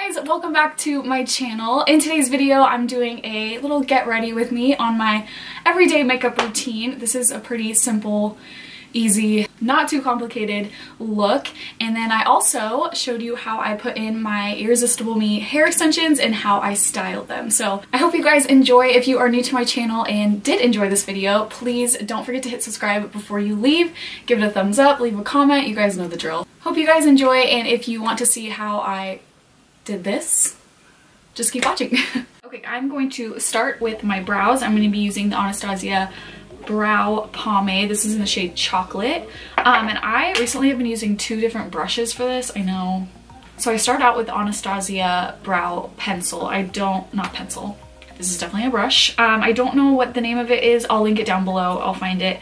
Guys, welcome back to my channel. In today's video, I'm doing a little get ready with me on my everyday makeup routine. This is a pretty simple, easy, not too complicated look. And then I also showed you how I put in my Irresistible Me hair extensions and how I styled them. So I hope you guys enjoy. If you are new to my channel and did enjoy this video, please don't forget to hit subscribe before you leave. Give it a thumbs up, leave a comment. You guys know the drill. Hope you guys enjoy, and if you want to see how I did this, just keep watching. Okay, I'm going to start with my brows. I'm going to be using the Anastasia brow pomade. This is in the shade Chocolate. And I recently have been using two different brushes for this. I know. So I start out with the Anastasia brow pencil. Not pencil. This is definitely a brush. I don't know what the name of it is. I'll link it down below. I'll find it.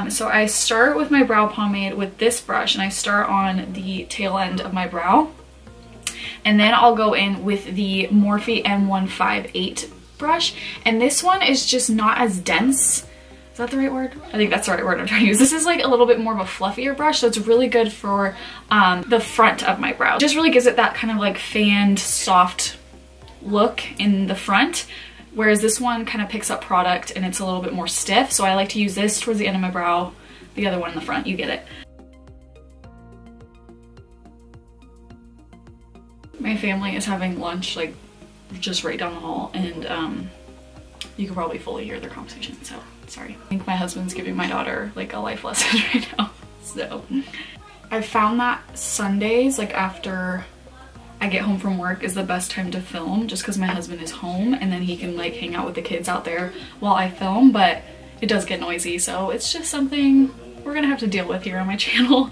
So I start with my brow pomade with this brush, and I start on the tail end of my brow. And then I'll go in with the Morphe M158 brush. And this one is just not as dense. Is that the right word? I think that's the right word I'm trying to use. This is like a little bit more of a fluffier brush, so it's really good for the front of my brow. It just really gives it that kind of like fanned, soft look in the front. Whereas this one kind of picks up product and it's a little bit more stiff. So I like to use this towards the end of my brow, the other one in the front, you get it. My family is having lunch like just right down the hall, and you can probably fully hear their conversation, so sorry. I think my husband's giving my daughter like a life lesson right now. So I found that Sundays, like after I get home from work, is the best time to film, just because my husband is home and then he can like hang out with the kids out there while I film, but it does get noisy, so it's just something we're gonna have to deal with here on my channel.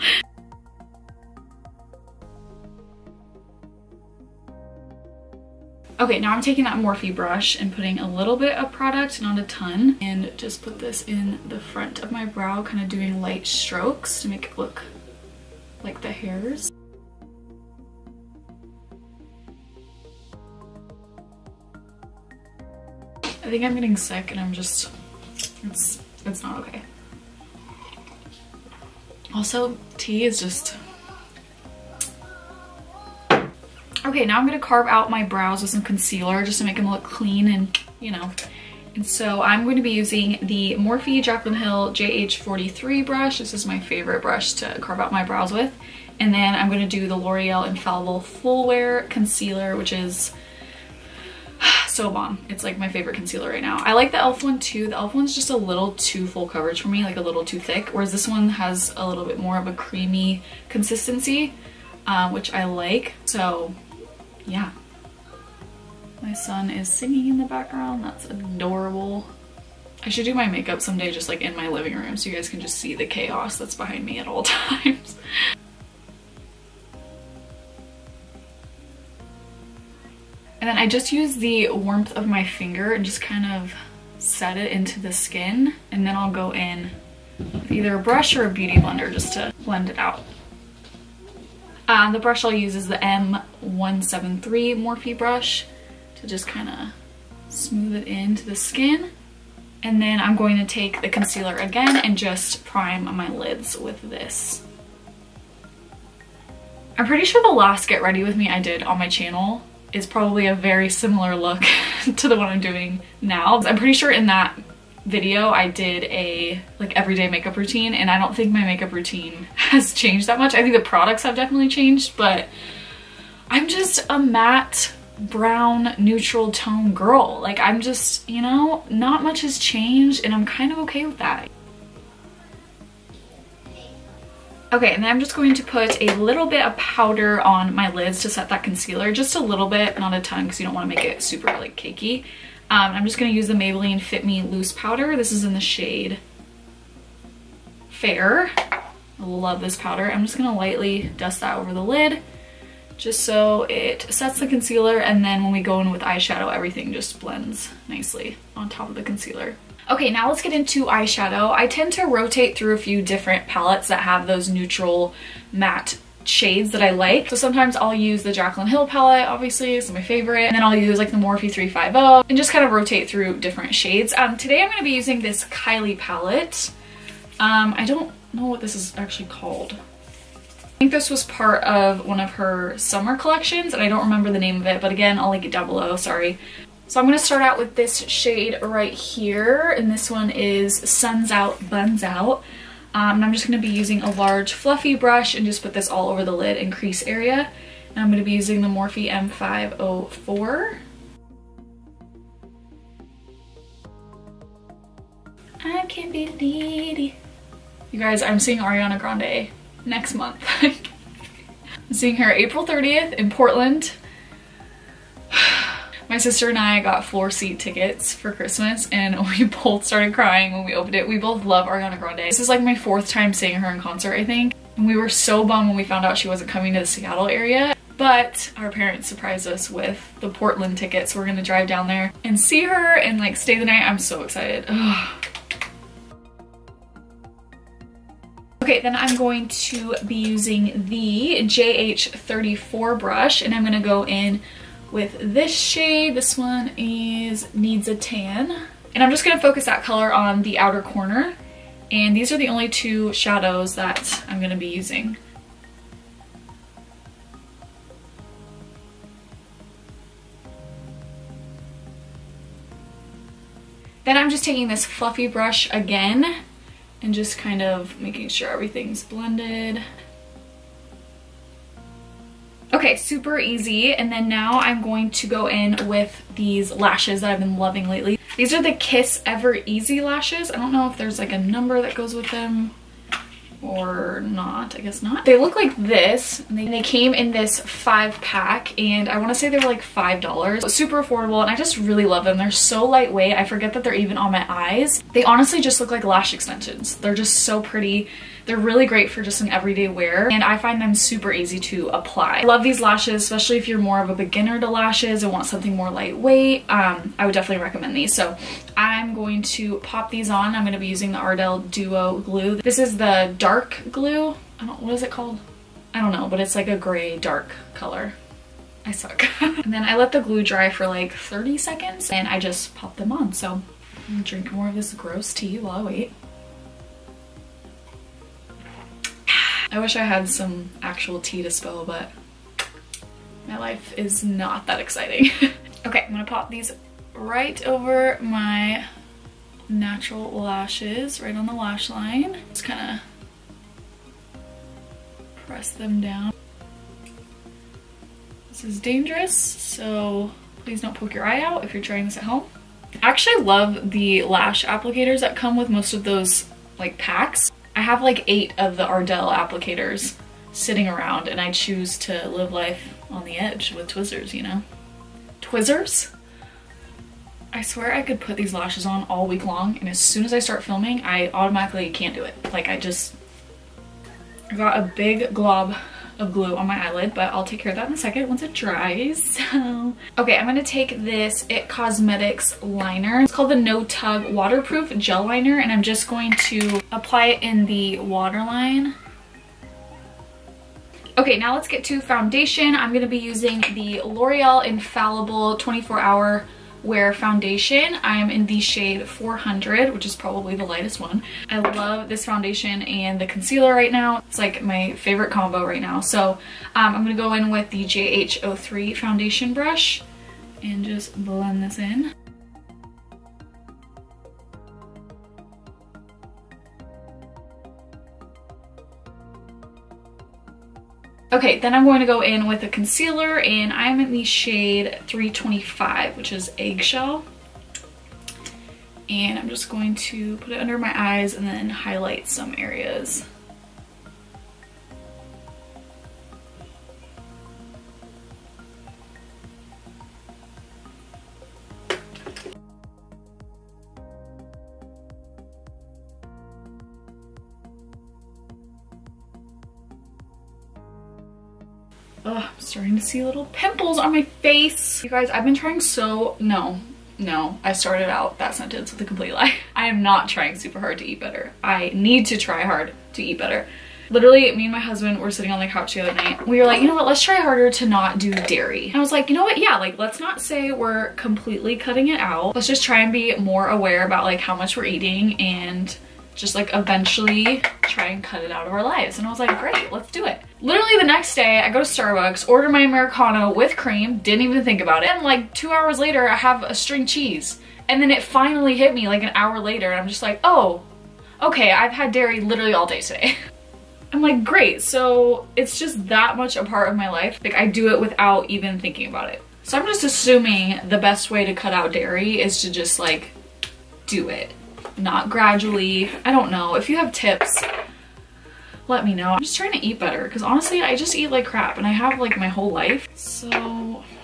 Okay, now I'm taking that Morphe brush and putting a little bit of product, not a ton, and just put this in the front of my brow, kind of doing light strokes to make it look like the hairs. I think I'm getting sick and I'm just, it's not okay. Also, tea is just... Okay, now I'm going to carve out my brows with some concealer just to make them look clean and, you know. And so I'm going to be using the Morphe Jaclyn Hill JH43 brush. This is my favorite brush to carve out my brows with. And then I'm going to do the L'Oreal Infallible Full Wear Concealer, which is so bomb. It's like my favorite concealer right now. I like the e.l.f. one too. The e.l.f. one's just a little too full coverage for me, like a little too thick, whereas this one has a little bit more of a creamy consistency, which I like. So yeah, my son is singing in the background. That's adorable. I should do my makeup someday just like in my living room so you guys can just see the chaos that's behind me at all times. And then I just use the warmth of my finger and just kind of set it into the skin, and then I'll go in with either a brush or a beauty blender just to blend it out. The brush I'll use is the M173 Morphe brush to just kind of smooth it into the skin. And then I'm going to take the concealer again and just prime my lids with this. I'm pretty sure the last Get Ready With Me I did on my channel is probably a very similar look to the one I'm doing now. I'm pretty sure in that video I did a like everyday makeup routine, and I don't think my makeup routine has changed that much. I think the products have definitely changed, but I'm just a matte brown neutral tone girl. Like I'm just, you know, not much has changed and I'm kind of okay with that. Okay, and then I'm just going to put a little bit of powder on my lids to set that concealer, just a little bit, not a ton, because you don't want to make it super like cakey. I'm just going to use the Maybelline Fit Me loose powder. This is in the shade Fair. I love this powder. I'm just going to lightly dust that over the lid just so it sets the concealer, and then when we go in with eyeshadow, everything just blends nicely on top of the concealer. Okay, now let's get into eyeshadow. I tend to rotate through a few different palettes that have those neutral matte shades that I like. So sometimes I'll use the Jaclyn Hill palette, obviously, it's my favorite, and then I'll use like the Morphe 350 and just kind of rotate through different shades. Today I'm going to be using this Kylie palette. I don't know what this is actually called. I think this was part of one of her summer collections, and I don't remember the name of it, but again, I'll link it down below, sorry. So I'm going to start out with this shade right here, and this one is Suns Out, Buns Out. And I'm just going to be using a large fluffy brush and just put this all over the lid and crease area. And I'm going to be using the Morphe M504. I can be needy. You guys, I'm seeing Ariana Grande next month. I'm seeing her April 30th in Portland. My sister and I got floor seat tickets for Christmas, and we both started crying when we opened it. We both love Ariana Grande. This is like my 4th time seeing her in concert, I think. And we were so bummed when we found out she wasn't coming to the Seattle area. But our parents surprised us with the Portland tickets. So we're gonna drive down there and see her and like stay the night. I'm so excited. Ugh. Okay, then I'm going to be using the JH34 brush, and I'm gonna go in with this shade. This one is Needs a Tan. And I'm just gonna focus that color on the outer corner. And these are the only 2 shadows that I'm gonna be using. Then I'm just taking this fluffy brush again and just kind of making sure everything's blended. Okay, super easy. And then now I'm going to go in with these lashes that I've been loving lately. These are the Kiss Ever Easy lashes. I don't know if there's like a number that goes with them or not. I guess not. They look like this, and they came in this 5-pack, and I want to say they were like $5. Super affordable, and I just really love them. They're so lightweight. I forget that they're even on my eyes. They honestly just look like lash extensions. They're just so pretty. They're really great for just an everyday wear, and I find them super easy to apply. I love these lashes, especially if you're more of a beginner to lashes and want something more lightweight. I would definitely recommend these. So I'm going to pop these on. I'm going to be using the Ardell Duo glue. This is the dark glue. What is it called? I don't know, but it's like a gray dark color. I suck. And then I let the glue dry for like 30 seconds and I just pop them on. So I'm gonna drink more of this gross tea while I wait. I wish I had some actual tea to spill, but my life is not that exciting. Okay, I'm gonna pop these right over my natural lashes, right on the lash line. Just kind of press them down. This is dangerous, so please don't poke your eye out if you're trying this at home. I actually love the lash applicators that come with most of those like packs. I have like 8 of the Ardell applicators sitting around, and I choose to live life on the edge with Twizzlers, you know? Twizzlers? I swear I could put these lashes on all week long, and as soon as I start filming, I automatically can't do it. Like I got a big glob of glue on my eyelid, but I'll take care of that in a second once it dries. So, okay, I'm gonna take this It Cosmetics liner. It's called the No Tug Waterproof Gel Liner, and I'm just going to apply it in the waterline. Okay, now let's get to foundation. I'm gonna be using the L'Oreal Infallible 24-Hour Wear Foundation. I'm in the shade 400, which is probably the lightest one. I love this foundation and the concealer right now. It's like my favorite combo right now. So I'm gonna go in with the JH03 foundation brush and just blend this in. Okay, then I'm going to go in with a concealer, and I'm in the shade 325, which is Eggshell. And I'm just going to put it under my eyes and then highlight some areas. Ugh, I'm starting to see little pimples on my face. You guys, I've been trying No, I started out that sentence with a complete lie. I am not trying super hard to eat better. I need to try hard to eat better. Literally, me and my husband were sitting on the couch the other night. We were like, you know what, let's try harder to not do dairy. And I was like, you know what, yeah, like let's not say we're completely cutting it out. Let's just try and be more aware about like how much we're eating and just like eventually try and cut it out of our lives. And I was like, great, let's do it. Literally the next day I go to Starbucks, order my Americano with cream, didn't even think about it. And like 2 hours later I have a string cheese. And then it finally hit me like an hour later and I'm just like, oh, okay, I've had dairy literally all day today. I'm like, great, so it's just that much a part of my life. Like I do it without even thinking about it. So I'm just assuming the best way to cut out dairy is to just like do it, not gradually. I don't know. If you have tips, let me know. I'm just trying to eat better because honestly, I just eat like crap and I have like my whole life. So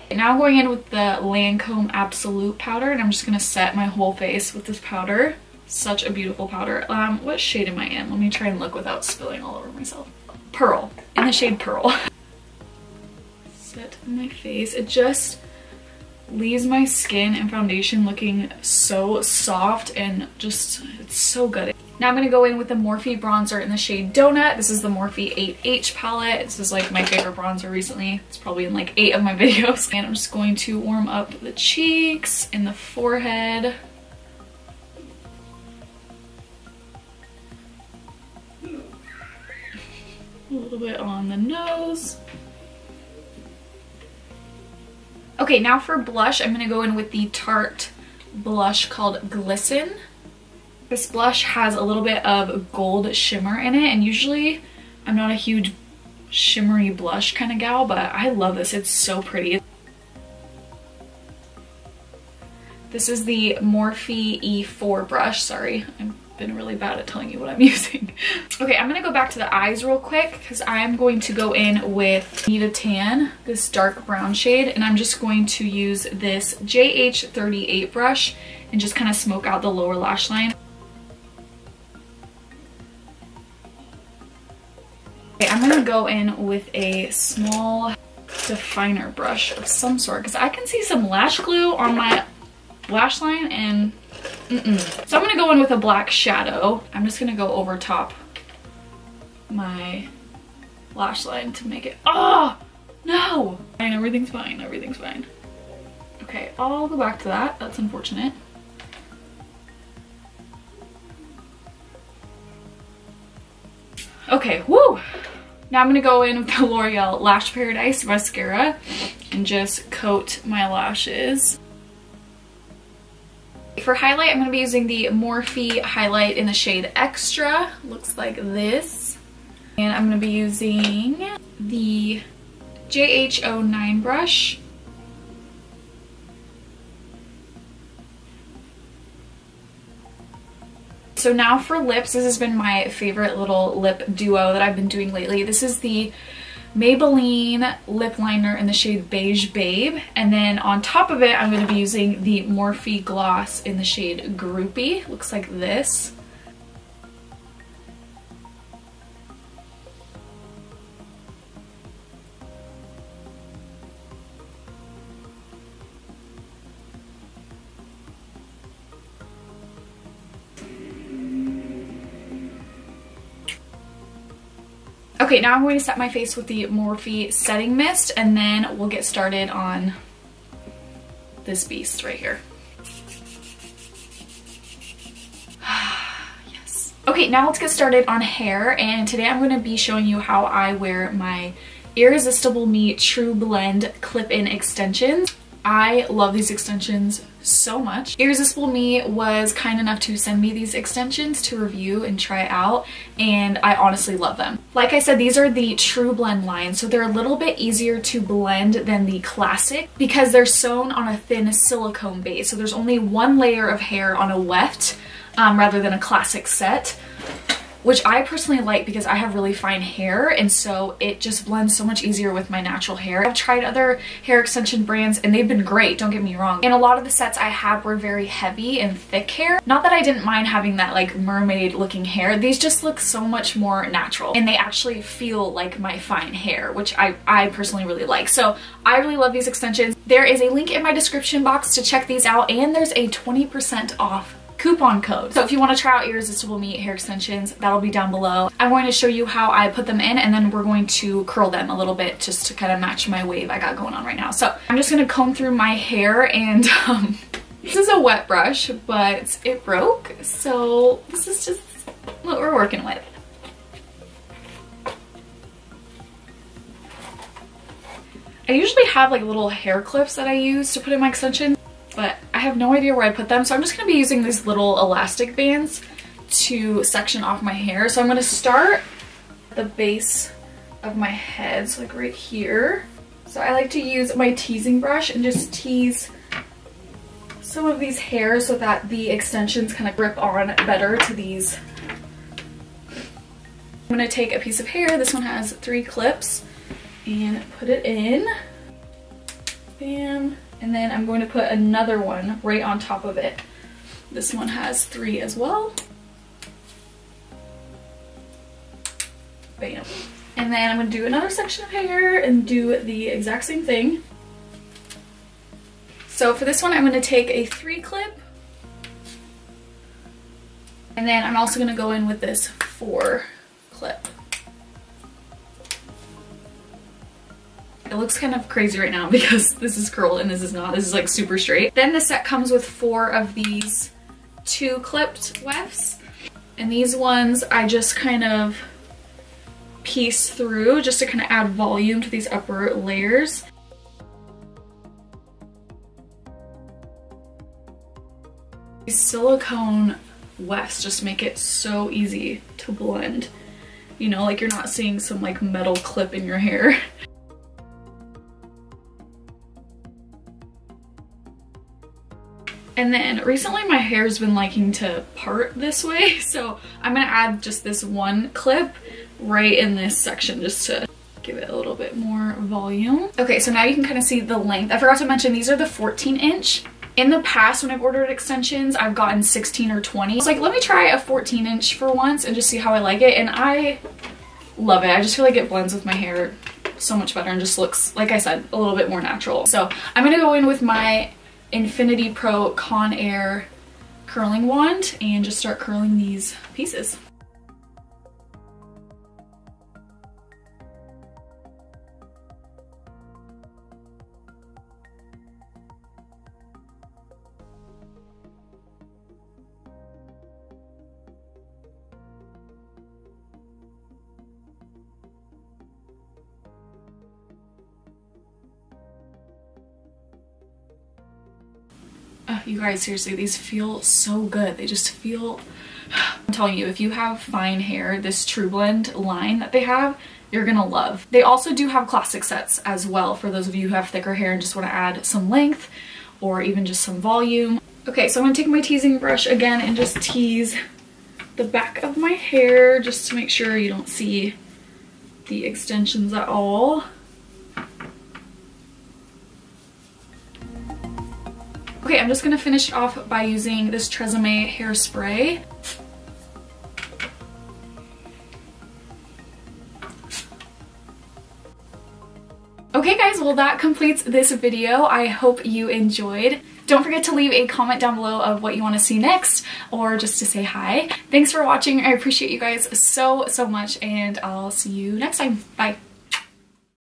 now I'm going in with the Lancome Absolute powder and I'm just gonna set my whole face with this powder. Such a beautiful powder. What shade am I in? Let me try and look without spilling all over myself. Pearl, in the shade Pearl. Set my face. It just leaves my skin and foundation looking so soft and just, it's so good. Now I'm gonna go in with the Morphe bronzer in the shade Donut. This is the Morphe 8H palette. This is like my favorite bronzer recently. It's probably in like 8 of my videos. And I'm just going to warm up the cheeks and the forehead. A little bit on the nose. Okay, now for blush, I'm gonna go in with the Tarte blush called Glisten. This blush has a little bit of gold shimmer in it, and usually I'm not a huge shimmery blush kind of gal, but I love this. It's so pretty. This is the Morphe E4 brush. Sorry, I've been really bad at telling you what I'm using. Okay, I'm gonna go back to the eyes real quick because I'm going to go in with Need a Tan, this dark brown shade, and I'm just going to use this JH38 brush and just kind of smoke out the lower lash line. Okay, I'm gonna go in with a small definer brush of some sort because I can see some lash glue on my lash line and So I'm gonna go in with a black shadow. I'm just gonna go over top my lash line to make it, oh no, fine, everything's fine, everything's fine. Okay, I'll go back to that. That's unfortunate. Okay, woo! Now I'm gonna go in with the L'Oreal Lash Paradise mascara and just coat my lashes. For highlight, I'm gonna be using the Morphe highlight in the shade Extra. Looks like this. And I'm gonna be using the JH09 brush. So now for lips, this has been my favorite little lip duo that I've been doing lately. This is the Maybelline lip liner in the shade Beige Babe. And then on top of it, I'm going to be using the Morphe gloss in the shade Groupie. Looks like this. Okay, now I'm going to set my face with the Morphe setting mist and then we'll get started on this beast right here. Yes. Okay, now let's get started on hair, and today I'm going to be showing you how I wear my Irresistible Me True Blend clip-in extensions. I love these extensions so much. Irresistible Me was kind enough to send me these extensions to review and try out, and I honestly love them. Like I said, these are the True Blend line, so they're a little bit easier to blend than the classic because they're sewn on a thin silicone base, so there's only one layer of hair on a weft rather than a classic set, which I personally like because I have really fine hair, and so it just blends so much easier with my natural hair. I've tried other hair extension brands and they've been great, don't get me wrong. And a lot of the sets I had were very heavy and thick hair. Not that I didn't mind having that like mermaid looking hair, these just look so much more natural and they actually feel like my fine hair, which I personally really like. So I really love these extensions. There is a link in my description box to check these out, and there's a 20% off coupon code. So if you want to try out Irresistible Me hair extensions, that'll be down below. I'm going to show you how I put them in, and then we're going to curl them a little bit just to kind of match my wave I got going on right now. So I'm just going to comb through my hair, and this is a wet brush, but it broke. So this is just what we're working with. I usually have like little hair clips that I use to put in my extensions, but I have no idea where I put them, so I'm just going to be using these little elastic bands to section off my hair. So I'm going to start at the base of my head, so like right here. So I like to use my teasing brush and just tease some of these hairs so that the extensions kind of grip on better to these. I'm going to take a piece of hair, this one has 3 clips, and put it in. Bam. And then I'm going to put another one right on top of it. This one has 3 as well. Bam. And then I'm going to do another section of hair and do the exact same thing. So for this one, I'm going to take a 3 clip. And then I'm also going to go in with this 4 clip. It looks kind of crazy right now because this is curled and this is not. This is like super straight. Then the set comes with 4 of these 2 clipped wefts. And these ones I just kind of piece through just to kind of add volume to these upper layers. These silicone wefts just make it so easy to blend. You know, like you're not seeing some like metal clip in your hair. And then recently my hair's been liking to part this way, so I'm gonna add just this 1 clip right in this section just to give it a little bit more volume. Okay, so now you can kind of see the length. I forgot to mention these are the 14-inch. In the past when I've ordered extensions, I've gotten 16 or 20. I was like, let me try a 14-inch for once and just see how I like it, and I love it. I just feel like it blends with my hair so much better and just looks, like I said, a little bit more natural. So I'm gonna go in with my Infinity Pro Con Air curling wand and just start curling these pieces. You guys, seriously, these feel so good. They just feel, I'm telling you, if you have fine hair, this True Blend line that they have, you're gonna love. They also do have classic sets as well for those of you who have thicker hair and just want to add some length or even just some volume. Okay, so I'm gonna take my teasing brush again and just tease the back of my hair just to make sure you don't see the extensions at all. Okay, I'm just gonna finish it off by using this Tresemme hairspray. Okay guys, well that completes this video. I hope you enjoyed. Don't forget to leave a comment down below of what you want to see next or just to say hi. Thanks for watching. I appreciate you guys so much and I'll see you next time. Bye.